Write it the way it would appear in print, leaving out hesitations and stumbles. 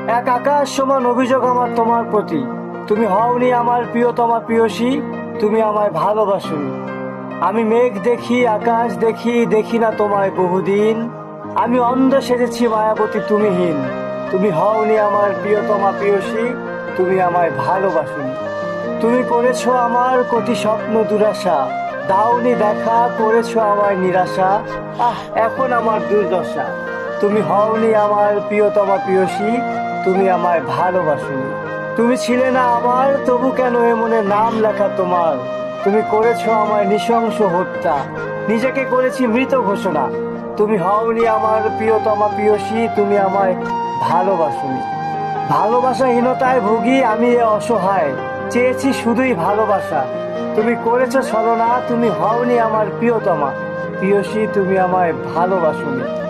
এক আকাশ সমান অভিযোগ আমার তোমার প্রতি। তুমি হওনি আমার প্রিয়তমা প্রিয়সী, তুমি আমায় ভালোবাসোনি। আমি মেঘ দেখি, আকাশ দেখি, দেখি না তোমায় বহুদিন। আমি অন্ধ সেজেছি মায়াবতী তুমিহীন। তুমি হওনি আমার প্রিয়তমা প্রিয়সী, তুমি আমায় ভালোবাসোনি। তুমি করেছো আমার কোটি স্বপ্ন দুরাশা, দাওনি দেখা, করেছো আমায় নিরাশা। এখন আমার দুর্দশা। তুমি হওনি আমার প্রিয়তমা প্রিয়সী, তুমি আমায় ভালোবাসোনি। তুমি ছিলে না আমার, তবু কেন এ মনে নাম লেখা তোমার। তুমি করেছো আমায় নৃশংস হত্যা, নিজেকে করেছি মৃত ঘোষণা। তুমি হওনি আমার প্রিয়তমা প্রিয়সী, তুমি আমায় ভালোবাসোনি। ভালোবাসাহীনতায় ভুগি আমি এ অসহায়, চেয়েছি শুধুই ভালোবাসা। তুমি করেছো ছলনা, তুমি হওনি আমার প্রিয়তমা প্রিয়সী, তুমি আমায় ভালোবাসোনি।